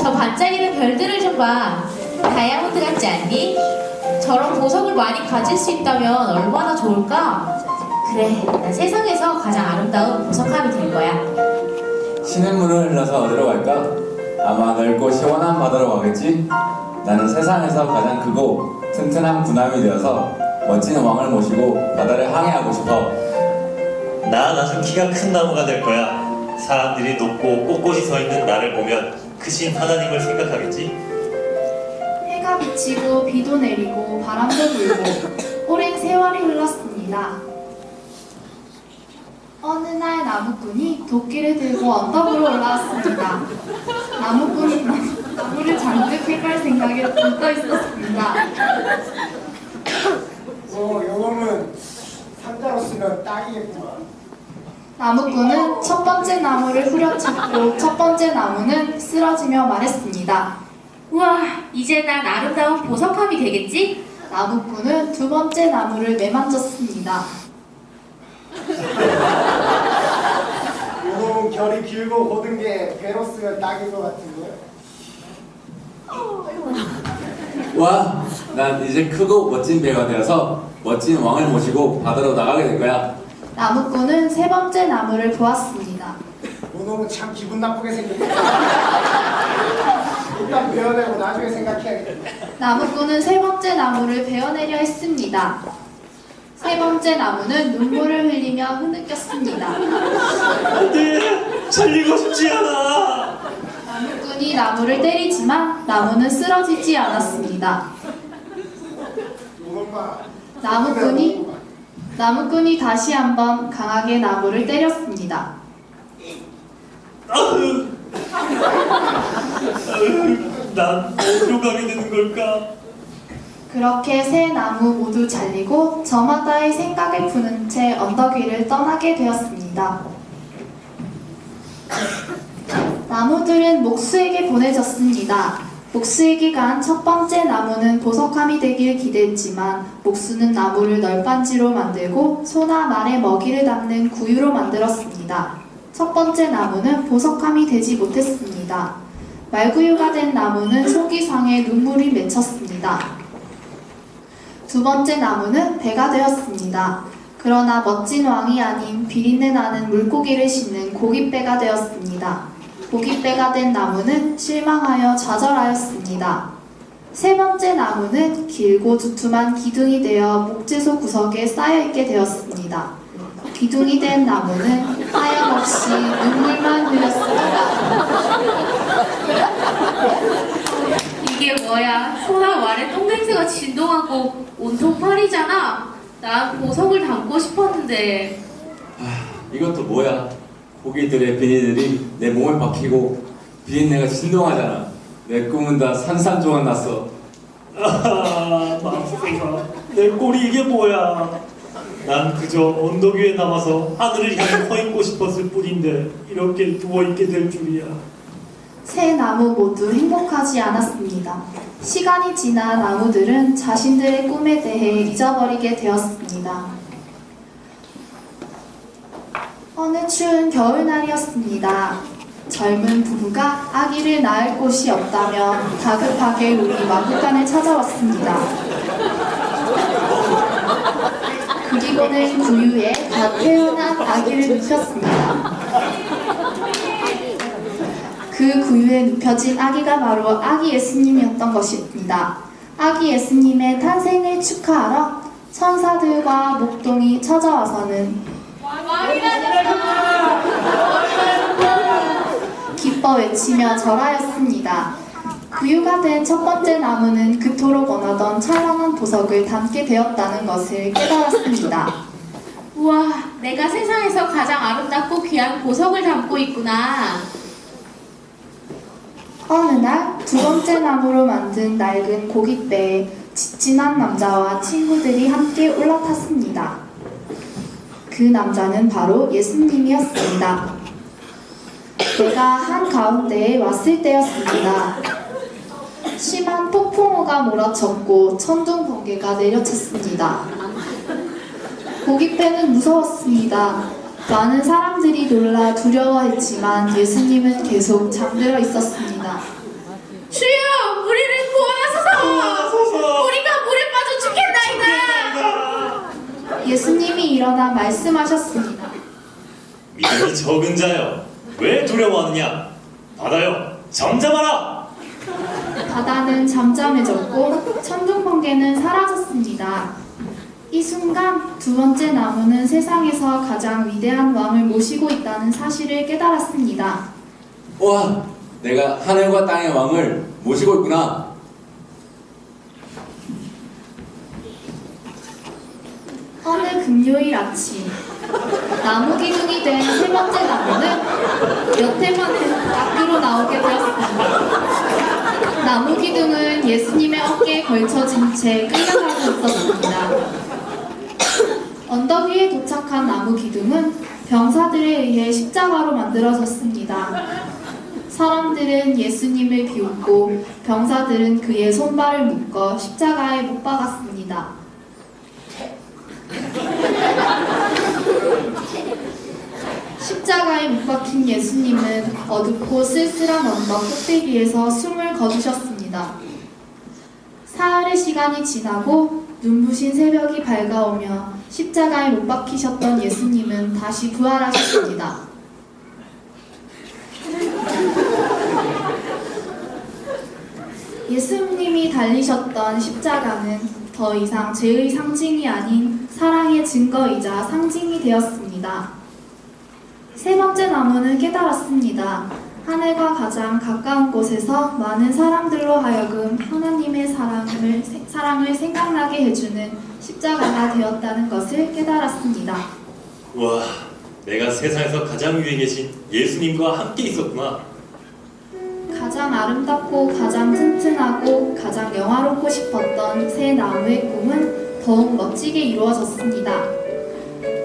저 반짝이는 별들을 좀 봐. 다이아몬드 같지 않니? 저런 보석을 많이 가질 수 있다면 얼마나 좋을까? 그래, 난 세상에서 가장 아름다운 보석함이 될 거야. 시냇물을 흘러서 어디로 갈까? 아마 넓고 시원한 바다로 가겠지? 나는 세상에서 가장 크고 튼튼한 군함이 되어서 멋진 왕을 모시고 바다를 항해하고 싶어. 난 아주 키가 큰 나무가 될 거야. 사람들이 높고 꼿꼿이 서 있는 나를 보면 크신 하나님을 생각하겠지? 해가 비치고 비도 내리고 바람도 불고 오랜 세월이 흘렀습니다. 어느 날 나무꾼이 도끼를 들고 언덕으로 올라왔습니다. 나무꾼이 나무를 잔뜩 캐갈 생각에 들떠 있었습니다. 요놈은 상자로 쓰면 딱이겠구만. 나무꾼은 첫 번째 나무를 후려쳤고 첫 번째 나무는 쓰러지며 말했습니다. 우와, 이제 난 아름다운 보석함이 되겠지? 나무꾼은 두 번째 나무를 매만졌습니다. 요놈은 결이 길고 고든 게 배로 쓰면 딱일 것 같은데. 와, 난 이제 크고 멋진 배가 되어서 멋진 왕을 모시고 바다로 나가게 될 거야. 나무꾼은 세 번째 나무를 보았습니다. 요놈은 참 기분 나쁘게 생겼다. 일단 베어내고 나중에 생각해야겠다. 나무꾼은 세 번째 나무를 베어내려 했습니다. 세 번째 나무는 눈물을 흘리며 흐느꼈습니다. 안돼! 살리고 싶지 않아! 나무꾼이 나무를 때리지만 나무는 쓰러지지 않았습니다. 요놈아. 나무꾼이 다시 한번 강하게 나무를 때렸습니다. 아유, 난 어디로 가게 되는 걸까? 그렇게 세 나무 모두 잘리고 저마다의 생각을 푸는 채 언덕 위를 떠나게 되었습니다. 나무들은 목수에게 보내졌습니다. 목수에게 간 첫 번째 나무는 보석함이 되길 기대했지만 목수는 나무를 널빤지로 만들고 소나 말의 먹이를 담는 구유로 만들었습니다. 첫 번째 나무는 보석함이 되지 못했습니다. 말구유가 된 나무는 속이 상해 눈물이 맺혔습니다. 두 번째 나무는 배가 되었습니다. 그러나 멋진 왕이 아닌 비린내 나는 물고기를 싣는 고깃배가 되었습니다. 고깃배가 된 나무는 실망하여 좌절하였습니다. 세 번째 나무는 길고 두툼한 기둥이 되어 목재소 구석에 쌓여있게 되었습니다. 기둥이 된 나무는 하염없이 눈물만 흘렸습니다. 이게 뭐야? 소나 말의 똥냄새가 진동하고 온통 펄이잖아. 난 보석을 담고 싶었는데. 이것도 뭐야? 고기들의 비닐들이 내 몸에 박히고 비린내가 진동하잖아. 내 꿈은 다 산산조각 났어. 아, 맘새가 내 꼴이 이게 뭐야? 난 그저 언덕 위에 남아서 하늘을 향해 서 있고 싶었을 뿐인데 이렇게 누워 있게 될 줄이야. 세 나무 모두 행복하지 않았습니다. 시간이 지나 나무들은 자신들의 꿈에 대해 잊어버리게 되었습니다. 어느 추운 겨울날이었습니다. 젊은 부부가 아기를 낳을 곳이 없다며 다급하게 우리 마구간을 찾아왔습니다. 그리고는 구유에 갓 태어난 아기를 눕혔습니다. 그 구유에 눕혀진 아기가 바로 아기 예수님이었던 것입니다. 아기 예수님의 탄생을 축하하러 천사들과 목동이 찾아와서는 기뻐 외치며 절하였습니다. 구유가 된 첫 번째 나무는 그토록 원하던 찬란한 보석을 담게 되었다는 것을 깨달았습니다. 우와, 내가 세상에서 가장 아름답고 귀한 보석을 담고 있구나. 어느 날 두 번째 나무로 만든 낡은 고깃배에 지친한 남자와 친구들이 함께 올라탔습니다. 그 남자는 바로 예수님이었습니다. 배가 한가운데에 왔을 때였습니다. 심한 폭풍우가 몰아쳤고 천둥 번개가 내려쳤습니다. 고깃배는 무서웠습니다. 많은 사람들이 놀라 두려워했지만 예수님은 계속 잠들어 있었습니다. 일어나 말씀하셨습니다. 믿음이 적은 자여, 왜 두려워하느냐? 바다여, 잠잠하라! 바다는 잠잠해졌고 천둥 번개는 사라졌습니다. 이 순간 두 번째 나무는 세상에서 가장 위대한 왕을 모시고 있다는 사실을 깨달았습니다. 와, 내가 하늘과 땅의 왕을 모시고 있구나. 어느 금요일 아침 나무 기둥이 된 세 번째 나무는 몇 해 만에 밖으로 나오게 되었습니다. 나무 기둥은 예수님의 어깨에 걸쳐진 채 끌려가고 있었습니다. 언덕 위에 도착한 나무 기둥은 병사들에 의해 십자가로 만들어졌습니다. 사람들은 예수님을 비웃고 병사들은 그의 손발을 묶어 십자가에 못 박았습니다. 십자가에 못 박힌 예수님은 어둡고 쓸쓸한 언덕 꼭대기에서 숨을 거두셨습니다. 사흘의 시간이 지나고 눈부신 새벽이 밝아오며 십자가에 못 박히셨던 예수님은 다시 부활하셨습니다. 예수님이 달리셨던 십자가는 더 이상 죄의 상징이 아닌 사랑의 증거이자 상징이 되었습니다. 세 번째 나무는 깨달았습니다. 하늘과 가장 가까운 곳에서 많은 사람들로 하여금 하나님의 사랑을 생각나게 해주는 십자가가 되었다는 것을 깨달았습니다. 와, 내가 세상에서 가장 위에 계신 예수님과 함께 있었구나. 가장 아름답고 가장 튼튼하고 가장 영화롭고 싶었던 새 나무의 꿈은 더욱 멋지게 이루어졌습니다.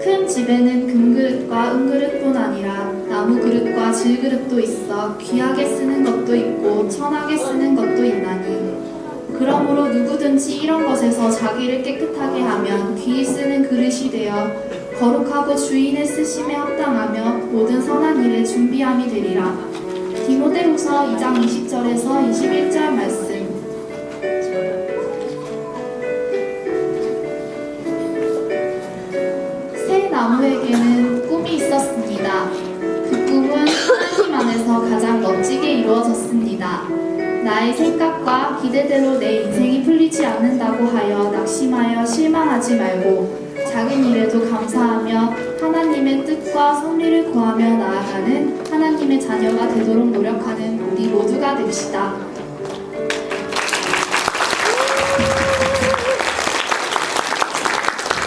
큰 집에는 금그릇과 은그릇뿐 아니라 나무 그릇과 질그릇도 있어 귀하게 쓰는 것도 있고 천하게 쓰는 것도 있나니 그러므로 누구든지 이런 것에서 자기를 깨끗하게 하면 귀히 쓰는 그릇이 되어 거룩하고 주인의 쓰심에 합당하며 모든 선한 일에 준비함이 되리라. 디모데후서 2장 20절에서 21절 말씀. 새 나무에게는 꿈이 있었습니다. 그 꿈은 하나님 안에서 가장 멋지게 이루어졌습니다. 나의 생각과 기대대로 내 인생이 풀리지 않는다고 하여 낙심하여 실망하지 말고 작은 일에도 감사하며 하나님의 뜻과 섭리를 구하며 나아가는 하나님의 자녀가 되도록 노력하는 우리 모두가 됩시다.